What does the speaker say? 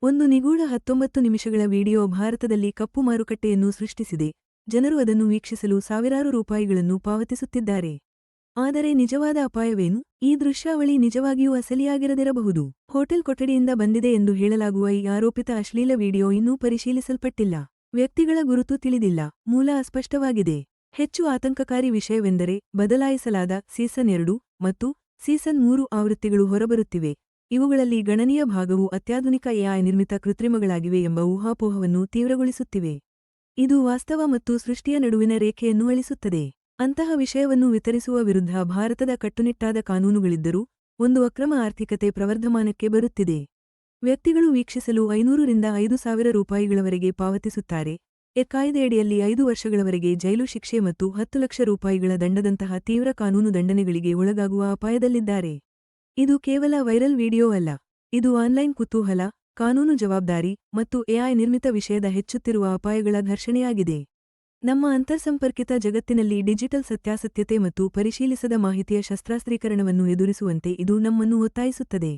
ಒಂದು ನಿಗೂಢ 19 ನಿಮಿಷಗಳ ವಿಡಿಯೋ ಭಾರತದಲ್ಲಿ ಕಪ್ಪು ಮಾರುಕಟ್ಟೆಯನ್ನು ಸೃಷ್ಟಿಸಿದೆ. ಜನರು ಅದನ್ನು ವೀಕ್ಷಿಸಲು ಸಾವಿರಾರು ರೂಪಾಯಿಗಳನ್ನು ಪಾವತಿಸುತ್ತಿದ್ದಾರೆ. ಆದರೆ ನಿಜವಾದ ಅಪಾಯವೇನು? ಈ ದೃಶ್ಯಾವಳಿ ನಿಜವಾಗಿಯೂ ಅಸಲಿಯಾಗಿರದಿರಬಹುದು. ಹೋಟೆಲ್ ಕೊಠಡಿಯಿಂದ ಬಂದಿದೆ ಎಂದು ಹೇಳಲಾಗುವ ಈ ಆರೋಪಿತ ಅಶ್ಲೀಲ ವಿಡಿಯೋ ಇನ್ನೂ ಪರಿಶೀಲಿಸಲ್ಪಟ್ಟಿಲ್ಲ. ವ್ಯಕ್ತಿಗಳ ಗುರುತು ತಿಳಿದಿಲ್ಲ. ಮೂಲ ಅಸ್ಪಷ್ಟವಾಗಿದೆ. ಹೆಚ್ಚು ಆತಂಕಕಾರಿ ವಿಷಯವೆಂದರೆ ಬದಲಾಯಿಸಲಾದ ಸೀಸನ್ 2 ಮತ್ತು ಸೀಸನ್ 3 ಆವೃತ್ತಿಗಳು ಹೊರಬರುತ್ತಿವೆ. ಇವುಗಳಲ್ಲಿ ಗಣನೀಯ ಭಾಗವು ಅತ್ಯಾಧುನಿಕ ಎಐ ನಿರ್ಮಿತ ಕೃತ್ರಿಮಗಳಾಗಿವೆ ಎಂಬ ಊಹಾಪೋಹವನ್ನು ತೀವ್ರಗೊಳಿಸುತ್ತಿವೆ. ಇದು ವಾಸ್ತವ ಮತ್ತು ಸೃಷ್ಟಿಯ ನಡುವಿನ ರೇಖೆಯನ್ನು ಅಳಿಸುತ್ತದೆ. ಅಂತಹ ವಿಷಯವನ್ನು ವಿತರಿಸುವ ವಿರುದ್ಧ ಭಾರತದ ಕಟ್ಟುನಿಟ್ಟಾದ ಕಾನೂನುಗಳಿದ್ದರೂ ಒಂದು ಅಕ್ರಮ ಆರ್ಥಿಕತೆ ಪ್ರವರ್ಧಮಾನಕ್ಕೆ ಬರುತ್ತಿದೆ. ವ್ಯಕ್ತಿಗಳು ವೀಕ್ಷಿಸಲು 500 ರಿಂದ 5,000 ರೂಪಾಯಿಗಳವರೆಗೆ ಪಾವತಿಸುತ್ತಾರೆ. ಕಾಯ್ದೆಯಡಿಯಲ್ಲಿ 5 ವರ್ಷಗಳವರೆಗೆ ಜೈಲು ಶಿಕ್ಷೆ ಮತ್ತು 10 ಲಕ್ಷ ರೂಪಾಯಿಗಳ ದಂಡದಂತಹ ತೀವ್ರ ಕಾನೂನು ದಂಡನೆಗಳಿಗೆ ಒಳಗಾಗುವ ಅಪಾಯದಲ್ಲಿದ್ದಾರೆ. ಇದು ಕೇವಲ ವೈರಲ್ ವಿಡಿಯೋ ಅಲ್ಲ. ಇದು ಆನ್ಲೈನ್ ಕುತೂಹಲ, ಕಾನೂನು ಜವಾಬ್ದಾರಿ ಮತ್ತು ಎಐ ನಿರ್ಮಿತ ವಿಷಯದ ಹೆಚ್ಚುತ್ತಿರುವ ಅಪಾಯಗಳ ಘರ್ಷಣೆಯಾಗಿದೆ. ನಮ್ಮ ಅಂತರ್ಸಂಪರ್ಕಿತ ಜಗತ್ತಿನಲ್ಲಿ ಡಿಜಿಟಲ್ ಸತ್ಯಾಸತ್ಯತೆ ಮತ್ತು ಪರಿಶೀಲಿಸದ ಮಾಹಿತಿಯ ಶಸ್ತ್ರಾಸ್ತ್ರೀಕರಣವನ್ನು ಎದುರಿಸುವಂತೆ ಇದು ನಮ್ಮನ್ನು ಒತ್ತಾಯಿಸುತ್ತದೆ.